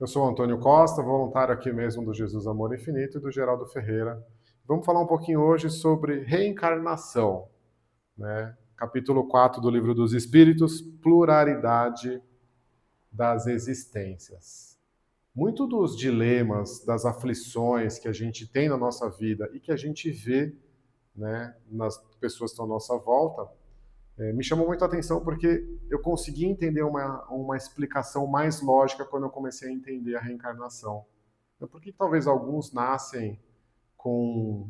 Eu sou o Antônio Costa, voluntário aqui mesmo do Jesus Amor Infinito e do Geraldo Ferreira. Vamos falar um pouquinho hoje sobre reencarnação, né? Capítulo 4 do Livro dos Espíritos, pluralidade das existências. Muito dos dilemas, das aflições que a gente tem na nossa vida e que a gente vê, né, nas pessoas que estão à nossa volta, me chamou muito a atenção porque eu consegui entender uma explicação mais lógica quando eu comecei a entender a reencarnação. Então, por que talvez alguns nascem com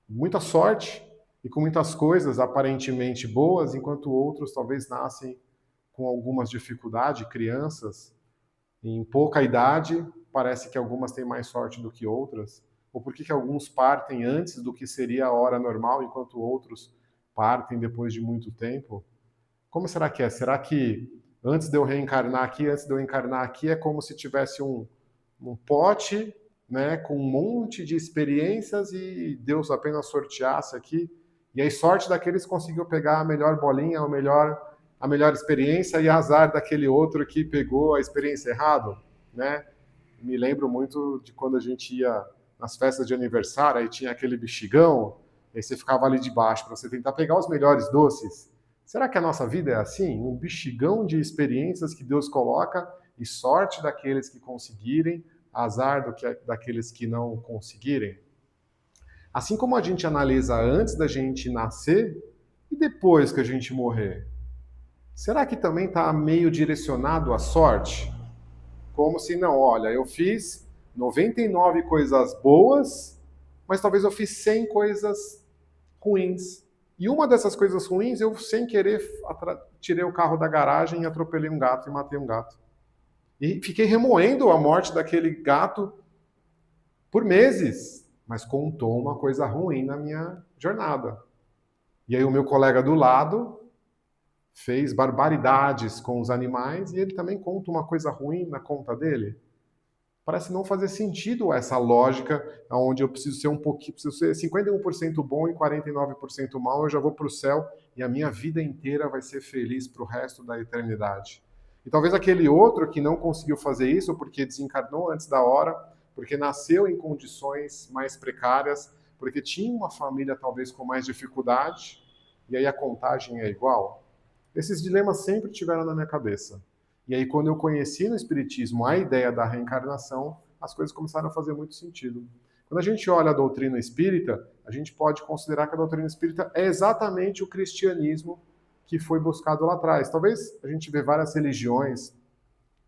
muita sorte e com muitas coisas aparentemente boas, enquanto outros talvez nascem com algumas dificuldades, crianças, em pouca idade, parece que algumas têm mais sorte do que outras? Ou por que alguns partem antes do que seria a hora normal, enquanto outros partem depois de muito tempo? Como será que é? Será que antes de eu reencarnar aqui, antes de eu encarnar aqui, é como se tivesse um pote, né, com um monte de experiências e Deus apenas sorteasse aqui? E aí sorte daqueles que conseguiu pegar a melhor bolinha, a melhor experiência e azar daquele outro que pegou a experiência errada, né? Me lembro muito de quando a gente ia nas festas de aniversário, aí tinha aquele bexigão, aí você ficava ali debaixo para você tentar pegar os melhores doces. Será que a nossa vida é assim? Um bexigão de experiências que Deus coloca e sorte daqueles que conseguirem, azar daqueles que não conseguirem? Assim como a gente analisa antes da gente nascer e depois que a gente morrer, será que também está meio direcionado à sorte? Como se não, olha, eu fiz 99 coisas boas, mas talvez eu fiz 100 coisas ruins. E uma dessas coisas ruins, eu sem querer tirei o carro da garagem e atropelei um gato e matei um gato. E fiquei remoendo a morte daquele gato por meses, mas contou uma coisa ruim na minha jornada. E aí o meu colega do lado fez barbaridades com os animais e ele também conta uma coisa ruim na conta dele. Parece não fazer sentido essa lógica onde eu preciso ser preciso ser 51% bom e 49% mal, eu já vou para o céu e a minha vida inteira vai ser feliz para o resto da eternidade. E talvez aquele outro que não conseguiu fazer isso porque desencarnou antes da hora, porque nasceu em condições mais precárias, porque tinha uma família talvez com mais dificuldade, e aí a contagem é igual. Esses dilemas sempre tiveram na minha cabeça. E aí, quando eu conheci no Espiritismo a ideia da reencarnação, as coisas começaram a fazer muito sentido. Quando a gente olha a doutrina espírita, a gente pode considerar que a doutrina espírita é exatamente o cristianismo que foi buscado lá atrás. Talvez a gente vê várias religiões,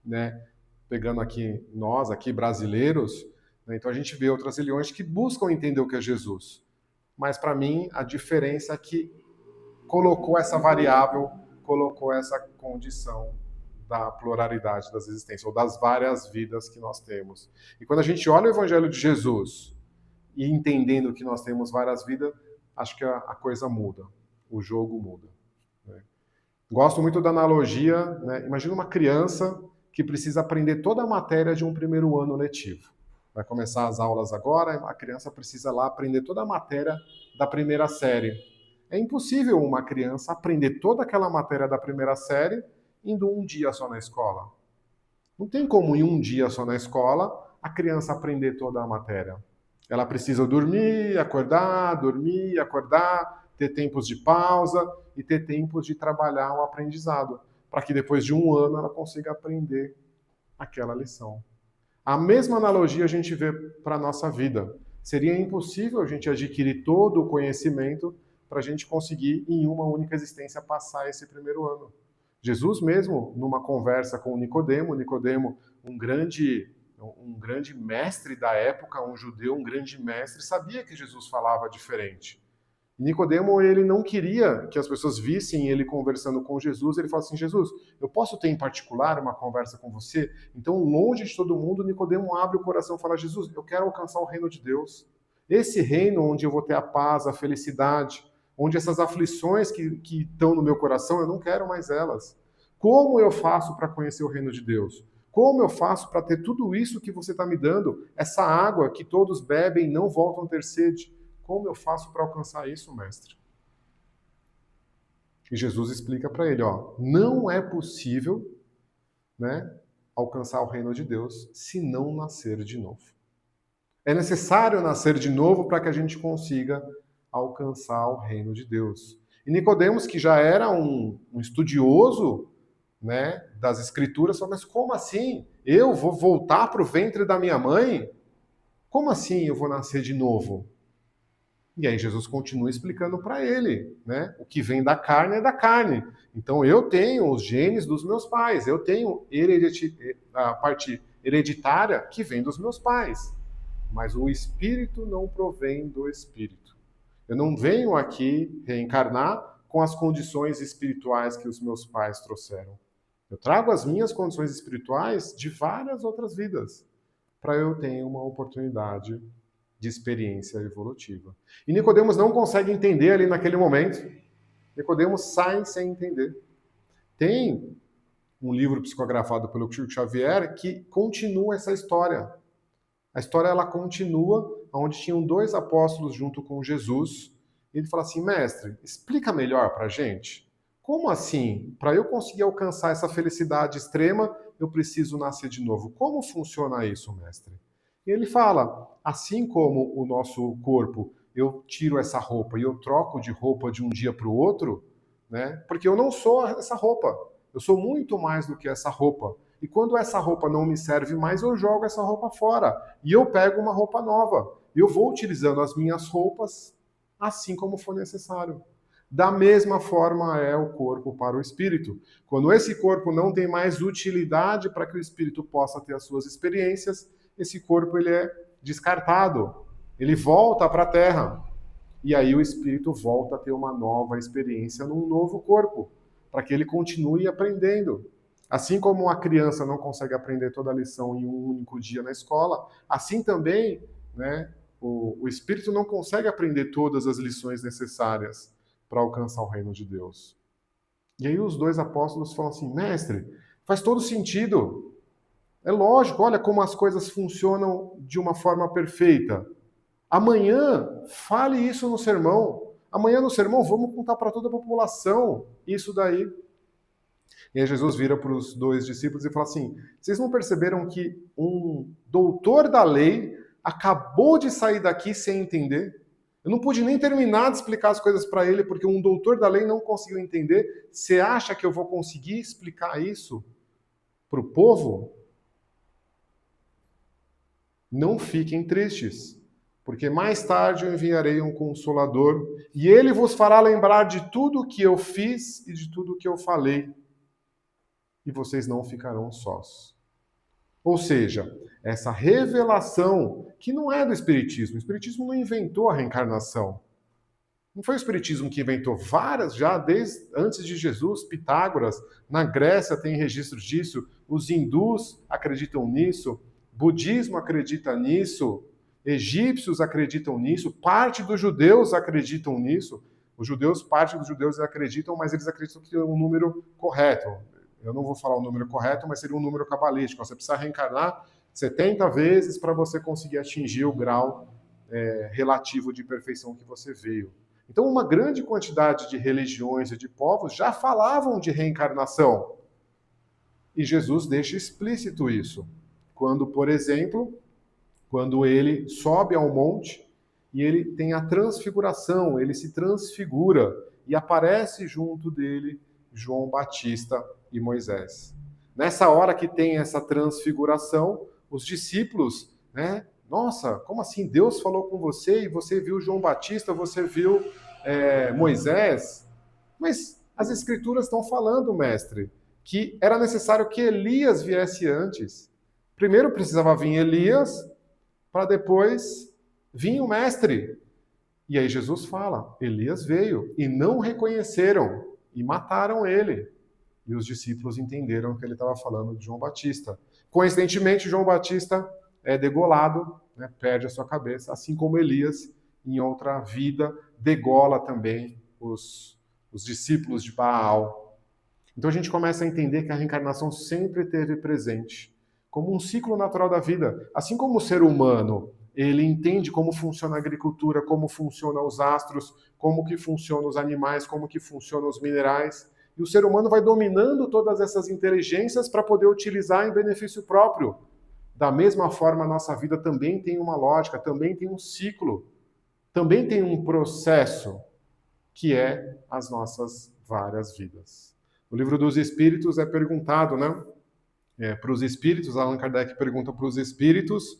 né, pegando aqui nós, aqui brasileiros, né, então a gente vê outras religiões que buscam entender o que é Jesus. Mas para mim, a diferença é que colocou essa variável, colocou essa condição da pluralidade das existências, ou das várias vidas que nós temos. E quando a gente olha o Evangelho de Jesus e entendendo que nós temos várias vidas, acho que a coisa muda, o jogo muda. Né? Gosto muito da analogia, né? Imagina uma criança que precisa aprender toda a matéria de um primeiro ano letivo. Vai começar as aulas agora, a criança precisa lá aprender toda a matéria da primeira série. É impossível uma criança aprender toda aquela matéria da primeira série indo um dia só na escola. Não tem como em um dia só na escola a criança aprender toda a matéria. Ela precisa dormir, acordar, ter tempos de pausa e ter tempos de trabalhar o aprendizado, para que depois de um ano ela consiga aprender aquela lição. A mesma analogia a gente vê para a nossa vida. Seria impossível a gente adquirir todo o conhecimento para a gente conseguir, em uma única existência, passar esse primeiro ano. Jesus mesmo, numa conversa com Nicodemo, um grande mestre da época, um judeu, um grande mestre, sabia que Jesus falava diferente. Nicodemo, ele não queria que as pessoas vissem ele conversando com Jesus. Ele falou assim: Jesus, eu posso ter em particular uma conversa com você? Então, longe de todo mundo, Nicodemo abre o coração e fala: Jesus, eu quero alcançar o reino de Deus. Esse reino onde eu vou ter a paz, a felicidade, onde essas aflições que estão no meu coração, eu não quero mais elas. Como eu faço para conhecer o reino de Deus? Como eu faço para ter tudo isso que você está me dando? Essa água que todos bebem e não voltam a ter sede. Como eu faço para alcançar isso, mestre? E Jesus explica para ele, ó, não é possível, né, alcançar o reino de Deus se não nascer de novo. É necessário nascer de novo para que a gente consiga alcançar o reino de Deus. E Nicodemos, que já era um estudioso, né, das Escrituras, falou, mas como assim? Eu vou voltar para o ventre da minha mãe? Como assim eu vou nascer de novo? E aí Jesus continua explicando para ele, né? O que vem da carne é da carne. Então eu tenho os genes dos meus pais, eu tenho a parte hereditária que vem dos meus pais. Mas o espírito não provém do espírito. Eu não venho aqui reencarnar com as condições espirituais que os meus pais trouxeram. Eu trago as minhas condições espirituais de várias outras vidas, para eu ter uma oportunidade de experiência evolutiva. E Nicodemos não consegue entender ali naquele momento. Nicodemos sai sem entender. Tem um livro psicografado pelo Chico Xavier que continua essa história. A história ela continua onde tinham dois apóstolos junto com Jesus. E ele fala assim, mestre, explica melhor para a gente. Como assim? Para eu conseguir alcançar essa felicidade extrema, eu preciso nascer de novo. Como funciona isso, mestre? E ele fala, assim como o nosso corpo, eu tiro essa roupa e eu troco de roupa de um dia para o outro, né? Porque eu não sou essa roupa. Eu sou muito mais do que essa roupa. E quando essa roupa não me serve mais, eu jogo essa roupa fora. E eu pego uma roupa nova. Eu vou utilizando as minhas roupas assim como for necessário. Da mesma forma é o corpo para o espírito. Quando esse corpo não tem mais utilidade para que o espírito possa ter as suas experiências, esse corpo ele é descartado. Ele volta para a Terra. E aí o espírito volta a ter uma nova experiência num novo corpo, para que ele continue aprendendo. Assim como a criança não consegue aprender toda a lição em um único dia na escola, assim também, né, o espírito não consegue aprender todas as lições necessárias para alcançar o reino de Deus. E aí os dois apóstolos falam assim, mestre, faz todo sentido. É lógico, olha como as coisas funcionam de uma forma perfeita. Amanhã, fale isso no sermão. Amanhã no sermão, vamos contar para toda a população isso daí. E aí Jesus vira para os dois discípulos e fala assim, vocês não perceberam que um doutor da lei acabou de sair daqui sem entender? Eu não pude nem terminar de explicar as coisas para ele, porque um doutor da lei não conseguiu entender. Você acha que eu vou conseguir explicar isso para o povo? Não fiquem tristes, porque mais tarde eu enviarei um Consolador, e ele vos fará lembrar de tudo o que eu fiz e de tudo o que eu falei, e vocês não ficarão sós. Ou seja, essa revelação, que não é do Espiritismo. O Espiritismo não inventou a reencarnação. Não foi o Espiritismo que inventou várias, já desde antes de Jesus, Pitágoras, na Grécia tem registros disso, os hindus acreditam nisso, budismo acredita nisso, egípcios acreditam nisso, parte dos judeus acreditam nisso. Parte dos judeus acreditam, mas eles acreditam que é um número correto. Eu não vou falar o número correto, mas seria um número cabalístico. Você precisa reencarnar 70 vezes para você conseguir atingir o grau relativo de perfeição que você veio. Então, uma grande quantidade de religiões e de povos já falavam de reencarnação. E Jesus deixa explícito isso. Quando, por exemplo, quando ele sobe ao monte e ele tem a transfiguração, ele se transfigura e aparece junto dele João Batista e Moisés. Nessa hora que tem essa transfiguração, os discípulos, né? Nossa, como assim? Deus falou com você e você viu João Batista, você viu Moisés? Mas as Escrituras estão falando, mestre, que era necessário que Elias viesse antes. Primeiro precisava vir Elias, para depois vir o mestre. E aí Jesus fala, Elias veio e não reconheceram e mataram ele. E os discípulos entenderam que ele estava falando de João Batista. Coincidentemente, João Batista é degolado, né, perde a sua cabeça, assim como Elias, em outra vida, degola também os discípulos de Baal. Então a gente começa a entender que a reencarnação sempre esteve presente, como um ciclo natural da vida. Assim como o ser humano, ele entende como funciona a agricultura, como funcionam os astros, como que funcionam os animais, como que funcionam os minerais. E o ser humano vai dominando todas essas inteligências para poder utilizar em benefício próprio. Da mesma forma, a nossa vida também tem uma lógica, também tem um ciclo, também tem um processo, que é as nossas várias vidas. No livro dos Espíritos é perguntado, né? Para os espíritos, Allan Kardec pergunta para os espíritos,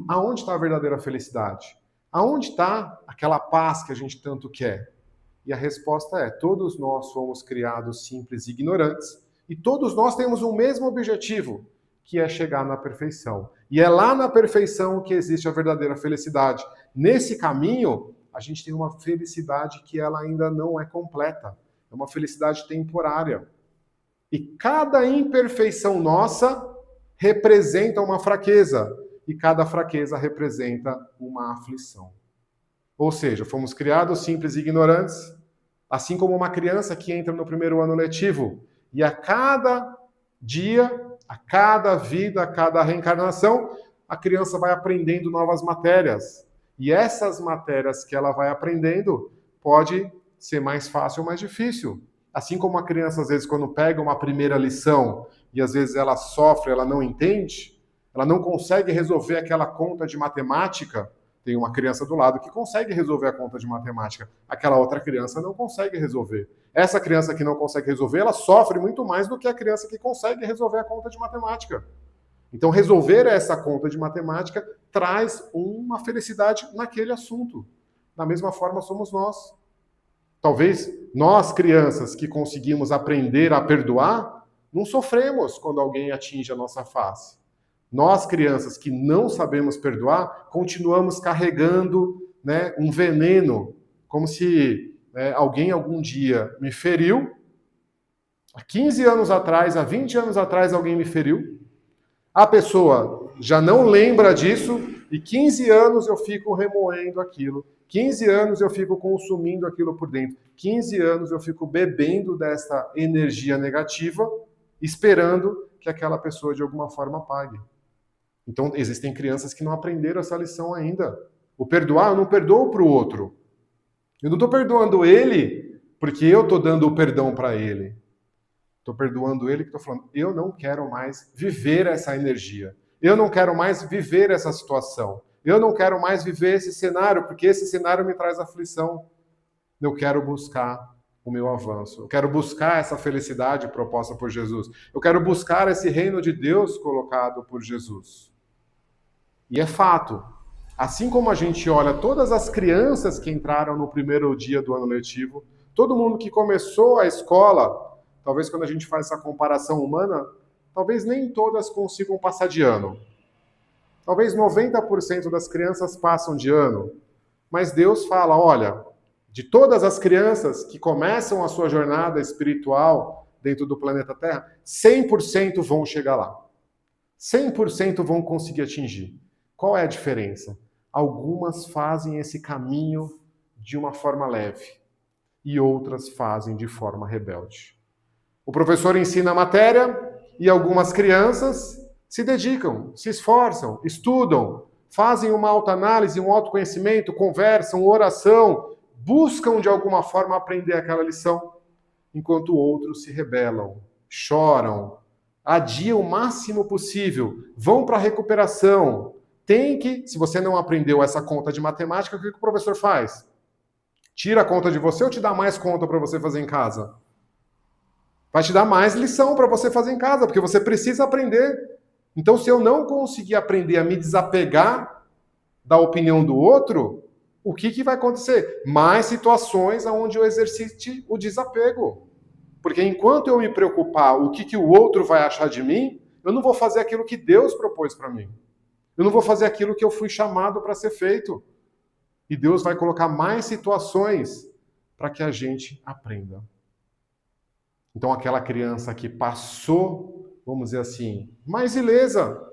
aonde está a verdadeira felicidade? Aonde está aquela paz que a gente tanto quer? E a resposta é, todos nós fomos criados simples e ignorantes, e todos nós temos o mesmo objetivo, que é chegar na perfeição. E é lá na perfeição que existe a verdadeira felicidade. Nesse caminho, a gente tem uma felicidade que ela ainda não é completa. É uma felicidade temporária. E cada imperfeição nossa representa uma fraqueza. E cada fraqueza representa uma aflição. Ou seja, fomos criados simples e ignorantes, assim como uma criança que entra no primeiro ano letivo. E a cada dia, a cada vida, a cada reencarnação, a criança vai aprendendo novas matérias. E essas matérias que ela vai aprendendo pode ser mais fácil ou mais difícil. Assim como a criança, às vezes, quando pega uma primeira lição e às vezes ela sofre, ela não entende, ela não consegue resolver aquela conta de matemática, tem uma criança do lado que consegue resolver a conta de matemática, aquela outra criança não consegue resolver. Essa criança que não consegue resolver, ela sofre muito mais do que a criança que consegue resolver a conta de matemática. Então, resolver essa conta de matemática traz uma felicidade naquele assunto. Da mesma forma, somos nós. Talvez nós, crianças que conseguimos aprender a perdoar, não sofremos quando alguém atinge a nossa face. Nós, crianças que não sabemos perdoar, continuamos carregando, né, um veneno, como se alguém algum dia me feriu, há 15 anos atrás, há 20 anos atrás alguém me feriu, a pessoa já não lembra disso e 15 anos eu fico remoendo aquilo, 15 anos eu fico consumindo aquilo por dentro, 15 anos eu fico bebendo dessa energia negativa, esperando que aquela pessoa de alguma forma pague. Então, existem crianças que não aprenderam essa lição ainda. O perdoar, eu não perdoo para o outro. Eu não estou perdoando ele porque eu estou dando o perdão para ele. Estou perdoando ele que estou falando, eu não quero mais viver essa energia. Eu não quero mais viver essa situação. Eu não quero mais viver esse cenário, porque esse cenário me traz aflição. Eu quero buscar o meu avanço. Eu quero buscar essa felicidade proposta por Jesus. Eu quero buscar esse reino de Deus colocado por Jesus. E é fato, assim como a gente olha todas as crianças que entraram no primeiro dia do ano letivo, todo mundo que começou a escola, talvez quando a gente faz essa comparação humana, talvez nem todas consigam passar de ano. Talvez 90% das crianças passam de ano. Mas Deus fala, olha, de todas as crianças que começam a sua jornada espiritual dentro do planeta Terra, 100% vão chegar lá. 100% vão conseguir atingir. Qual é a diferença? Algumas fazem esse caminho de uma forma leve e outras fazem de forma rebelde. O professor ensina a matéria e algumas crianças se dedicam, se esforçam, estudam, fazem uma autoanálise, um autoconhecimento, conversam, oração, buscam de alguma forma aprender aquela lição, enquanto outros se rebelam, choram, adiam o máximo possível, vão para a recuperação. Se você não aprendeu essa conta de matemática, o que o professor faz? Tira a conta de você ou te dá mais conta para você fazer em casa? Vai te dar mais lição para você fazer em casa, porque você precisa aprender. Então, se eu não conseguir aprender a me desapegar da opinião do outro, o que vai acontecer? Mais situações onde eu exercite o desapego. Porque enquanto eu me preocupar o que o outro vai achar de mim, eu não vou fazer aquilo que Deus propôs para mim. Eu não vou fazer aquilo que eu fui chamado para ser feito. E Deus vai colocar mais situações para que a gente aprenda. Então, aquela criança que passou, vamos dizer assim, mais ilesa,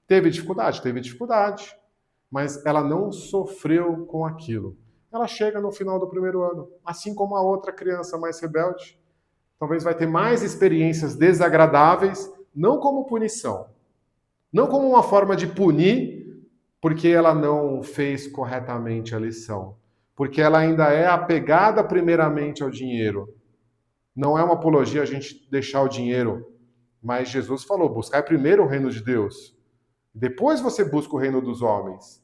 teve dificuldade, mas ela não sofreu com aquilo. Ela chega no final do primeiro ano, assim como a outra criança mais rebelde. Talvez vai ter mais experiências desagradáveis, não como punição, não como uma forma de punir, porque ela não fez corretamente a lição, porque ela ainda é apegada primeiramente ao dinheiro. Não é uma apologia a gente deixar o dinheiro, mas Jesus falou, buscar primeiro o reino de Deus. Depois você busca o reino dos homens.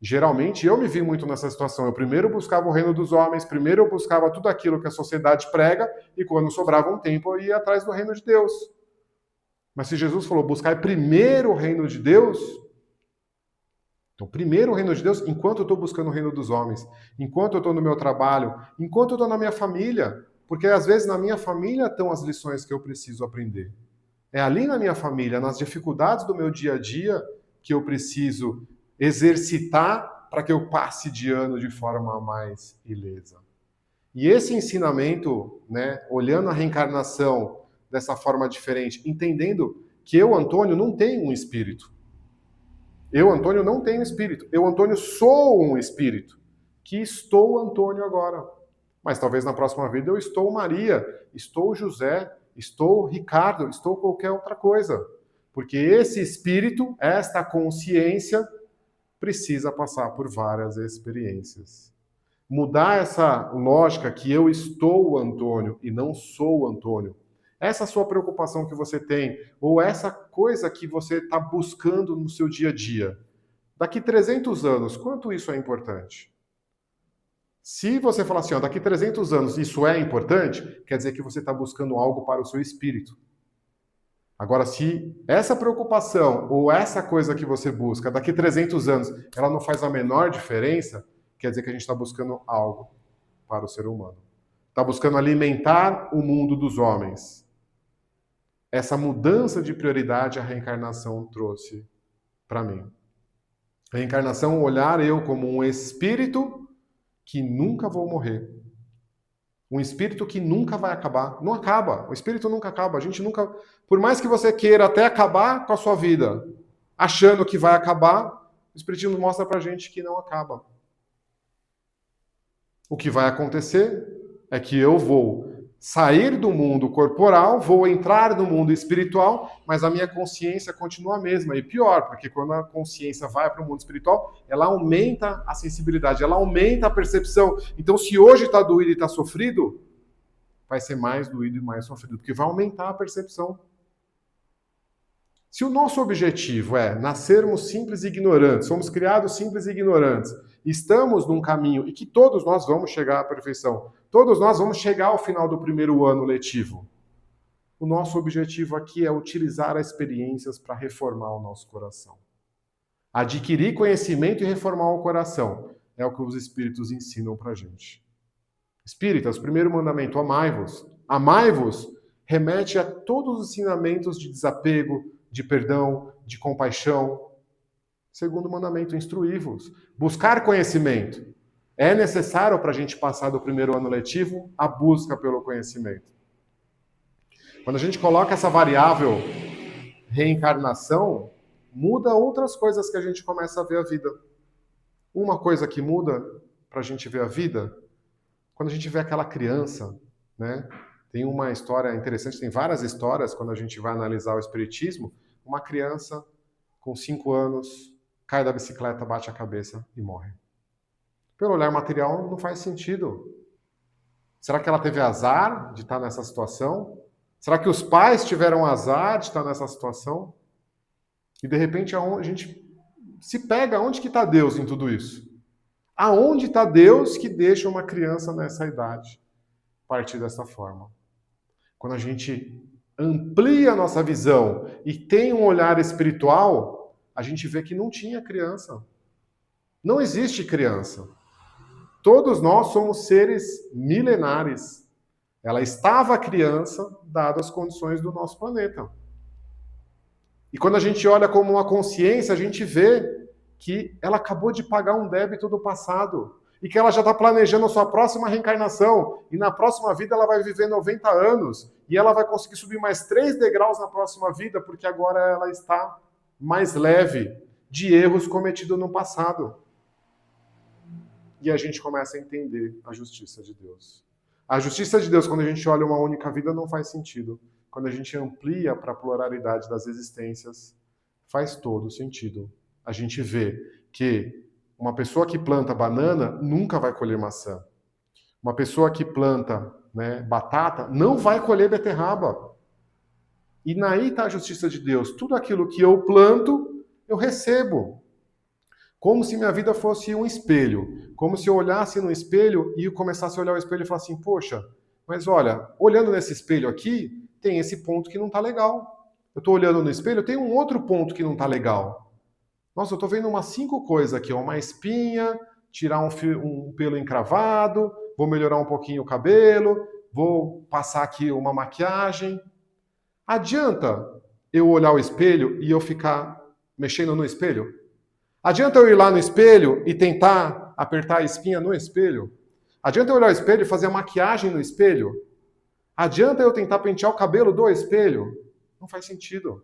Geralmente eu me vi muito nessa situação. Eu primeiro buscava o reino dos homens, primeiro eu buscava tudo aquilo que a sociedade prega, e quando sobrava um tempo eu ia atrás do reino de Deus. Mas se Jesus falou, buscar primeiro o reino de Deus, então primeiro o reino de Deus, enquanto eu estou buscando o reino dos homens, enquanto eu estou no meu trabalho, enquanto eu estou na minha família, porque às vezes na minha família estão as lições que eu preciso aprender. É ali na minha família, nas dificuldades do meu dia a dia, que eu preciso exercitar para que eu passe de ano de forma mais ilesa. E esse ensinamento, né, olhando a reencarnação dessa forma diferente, entendendo que eu, Antônio, não tenho um espírito. Eu, Antônio, não tenho espírito. Eu, Antônio, sou um espírito, que estou Antônio agora. Mas talvez na próxima vida eu estou Maria, estou José, estou Ricardo, estou qualquer outra coisa. Porque esse espírito, esta consciência, precisa passar por várias experiências. Mudar essa lógica que eu estou Antônio e não sou Antônio. Essa sua preocupação que você tem, ou essa coisa que você está buscando no seu dia a dia. Daqui 300 anos, quanto isso é importante? Se você falar assim, ó, daqui 300 anos isso é importante, quer dizer que você está buscando algo para o seu espírito. Agora, se essa preocupação ou essa coisa que você busca daqui 300 anos, ela não faz a menor diferença, quer dizer que a gente está buscando algo para o ser humano. Está buscando alimentar o mundo dos homens. Essa mudança de prioridade a reencarnação trouxe para mim. A reencarnação, olhar eu como um espírito que nunca vou morrer. Um espírito que nunca vai acabar. Não acaba. O espírito nunca acaba. A gente nunca... Por mais que você queira até acabar com a sua vida, achando que vai acabar, o espiritismo mostra pra gente que não acaba. O que vai acontecer é que eu vou sair do mundo corporal, vou entrar no mundo espiritual, mas a minha consciência continua a mesma. E pior, porque quando a consciência vai para o mundo espiritual, ela aumenta a sensibilidade, ela aumenta a percepção. Então, se hoje está doído e está sofrido, vai ser mais doído e mais sofrido, porque vai aumentar a percepção. Se o nosso objetivo é nascermos simples e ignorantes, somos criados simples e ignorantes, estamos num caminho e que todos nós vamos chegar à perfeição, todos nós vamos chegar ao final do primeiro ano letivo. O nosso objetivo aqui é utilizar as experiências para reformar o nosso coração. Adquirir conhecimento e reformar o coração é o que os espíritos ensinam para a gente. Espíritas, primeiro mandamento, amai-vos. Amai-vos remete a todos os ensinamentos de desapego, de perdão, de compaixão. Segundo mandamento, instruí-vos. Buscar conhecimento. É necessário para a gente passar do primeiro ano letivo a busca pelo conhecimento. Quando a gente coloca essa variável reencarnação, muda outras coisas que a gente começa a ver a vida. Uma coisa que muda para a gente ver a vida, quando a gente vê aquela criança, né? Tem uma história interessante, tem várias histórias quando a gente vai analisar o espiritismo. Uma criança com 5 anos cai da bicicleta, bate a cabeça e morre. Pelo olhar material, não faz sentido. Será que ela teve azar de estar nessa situação? Será que os pais tiveram azar de estar nessa situação? E de repente a gente se pega, onde que está Deus em tudo isso? Aonde está Deus que deixa uma criança nessa idade partir dessa forma? Quando a gente amplia a nossa visão e tem um olhar espiritual, a gente vê que não tinha criança. Não existe criança. Todos nós somos seres milenares. Ela estava criança, dadas as condições do nosso planeta. E quando a gente olha como uma consciência, a gente vê que ela acabou de pagar um débito do passado e que ela já está planejando a sua próxima reencarnação, e na próxima vida ela vai viver 90 anos, e ela vai conseguir subir mais 3 degraus na próxima vida, porque agora ela está mais leve de erros cometidos no passado. E a gente começa a entender a justiça de Deus. A justiça de Deus, quando a gente olha uma única vida, não faz sentido. Quando a gente amplia para a pluralidade das existências, faz todo sentido. A gente vê que uma pessoa que planta banana nunca vai colher maçã. Uma pessoa que planta, né, batata, não vai colher beterraba. E aí está a justiça de Deus. Tudo aquilo que eu planto, eu recebo. Como se minha vida fosse um espelho. Como se eu olhasse no espelho e começasse a olhar o espelho e falar assim, poxa, mas olha, olhando nesse espelho aqui, tem esse ponto que não está legal. Eu estou olhando no espelho, tem um outro ponto que não está legal. Nossa, eu estou vendo umas 5 coisas aqui, ó, uma espinha, tirar um pelo encravado, vou melhorar um pouquinho o cabelo, vou passar aqui uma maquiagem. Adianta eu olhar o espelho e eu ficar mexendo no espelho? Adianta eu ir lá no espelho e tentar apertar a espinha no espelho? Adianta eu olhar o espelho e fazer a maquiagem no espelho? Adianta eu tentar pentear o cabelo do espelho? Não faz sentido.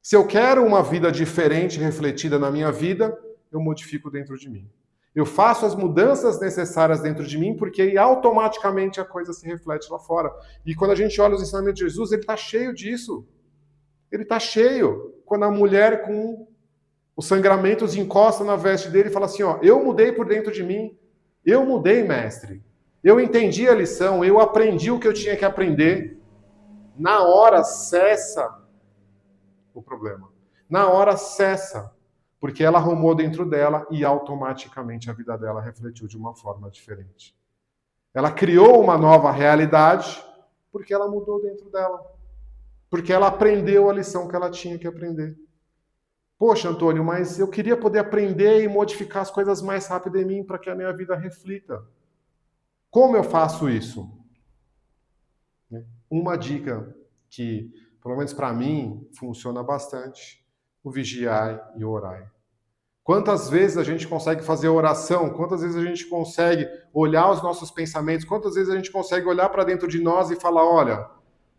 Se eu quero uma vida diferente, refletida na minha vida, eu modifico dentro de mim. Eu faço as mudanças necessárias dentro de mim, porque aí automaticamente a coisa se reflete lá fora. E quando a gente olha os ensinamentos de Jesus, ele está cheio disso. Ele está cheio. Quando a mulher com os sangramentos encosta na veste dele e fala assim, ó, eu mudei por dentro de mim. Eu mudei, mestre. Eu entendi a lição, eu aprendi o que eu tinha que aprender. Na hora cessa o problema. Na hora cessa, porque ela arrumou dentro dela e automaticamente a vida dela refletiu de uma forma diferente. Ela criou uma nova realidade porque ela mudou dentro dela. Porque ela aprendeu a lição que ela tinha que aprender. Poxa, Antônio, mas eu queria poder aprender e modificar as coisas mais rápido em mim para que a minha vida reflita. Como eu faço isso? Uma dica que, pelo menos para mim, funciona bastante: o vigiai e orai. Quantas vezes a gente consegue fazer oração? Quantas vezes a gente consegue olhar os nossos pensamentos? Quantas vezes a gente consegue olhar para dentro de nós e falar, olha,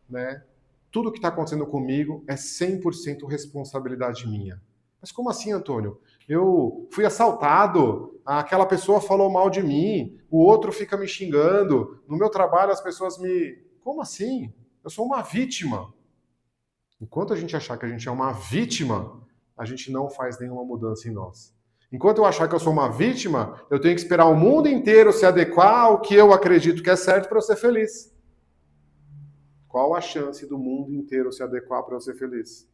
né, tudo que está acontecendo comigo é 100% responsabilidade minha. Mas como assim, Antônio? Eu fui assaltado, aquela pessoa falou mal de mim, o outro fica me xingando, no meu trabalho as pessoas me... Como assim? Eu sou uma vítima. Enquanto a gente achar que a gente é uma vítima, a gente não faz nenhuma mudança em nós. Enquanto eu achar que eu sou uma vítima, eu tenho que esperar o mundo inteiro se adequar ao que eu acredito que é certo para eu ser feliz. Qual a chance do mundo inteiro se adequar para eu ser feliz?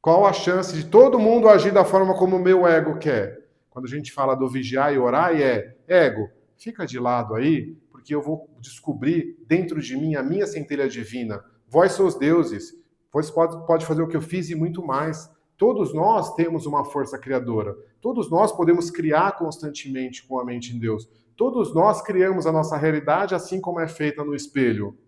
Qual a chance de todo mundo agir da forma como o meu ego quer? Quando a gente fala do vigiar e orar, ego, fica de lado aí, porque eu vou descobrir dentro de mim a minha centelha divina. Vós sois deuses, vós pode fazer o que eu fiz e muito mais. Todos nós temos uma força criadora. Todos nós podemos criar constantemente com a mente em Deus. Todos nós criamos a nossa realidade assim como é feita no espelho.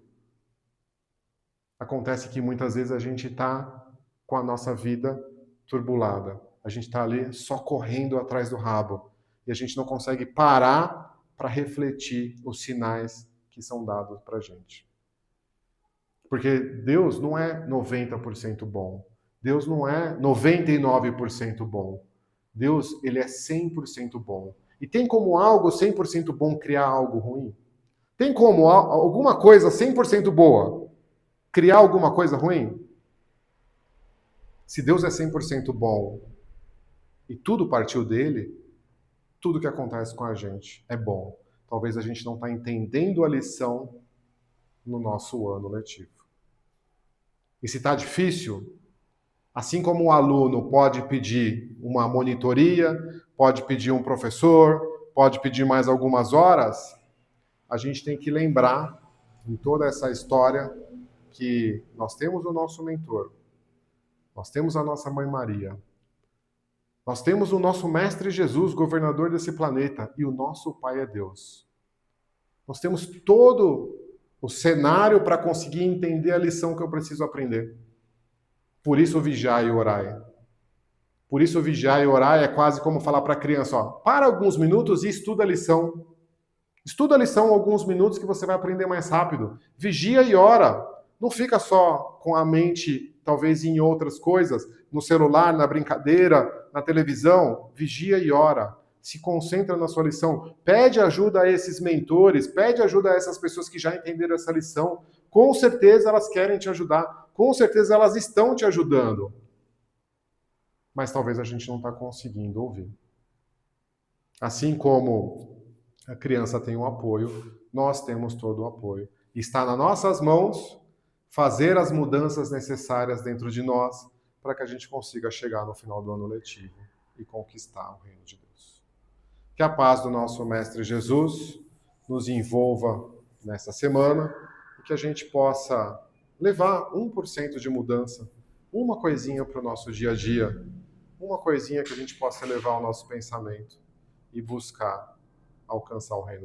Acontece que muitas vezes a gente está com a nossa vida turbulada. A gente está ali só correndo atrás do rabo. E a gente não consegue parar para refletir os sinais que são dados para a gente. Porque Deus não é 90% bom. Deus não é 99% bom. Deus, ele é 100% bom. E tem como algo 100% bom criar algo ruim? Tem como alguma coisa 100% boa criar alguma coisa ruim? Se Deus é 100% bom e tudo partiu dele, tudo que acontece com a gente é bom. Talvez a gente não está entendendo a lição no nosso ano letivo. E se está difícil, assim como o aluno pode pedir uma monitoria, pode pedir um professor, pode pedir mais algumas horas, a gente tem que lembrar, em toda essa história, que nós temos o nosso mentor, nós temos a nossa Mãe Maria, nós temos o nosso Mestre Jesus, governador desse planeta, e o nosso Pai é Deus. Nós temos todo o cenário para conseguir entender a lição que eu preciso aprender. Por isso, vigiai e orai. Por isso, vigiar e orar é quase como falar para a criança, ó, para alguns minutos e estuda a lição. Estuda a lição alguns minutos que você vai aprender mais rápido. Vigia e ora. Não fica só com a mente, talvez, em outras coisas, no celular, na brincadeira, na televisão. Vigia e ora. Se concentra na sua lição. Pede ajuda a esses mentores, pede ajuda a essas pessoas que já entenderam essa lição. Com certeza elas querem te ajudar. Com certeza elas estão te ajudando. Mas talvez a gente não está conseguindo ouvir. Assim como a criança tem um apoio, nós temos todo o apoio. Está nas nossas mãos fazer as mudanças necessárias dentro de nós para que a gente consiga chegar no final do ano letivo e conquistar o reino de Deus. Que a paz do nosso Mestre Jesus nos envolva nessa semana e que a gente possa levar 1% de mudança, uma coisinha para o nosso dia a dia, uma coisinha que a gente possa levar ao nosso pensamento e buscar alcançar o reino de Deus.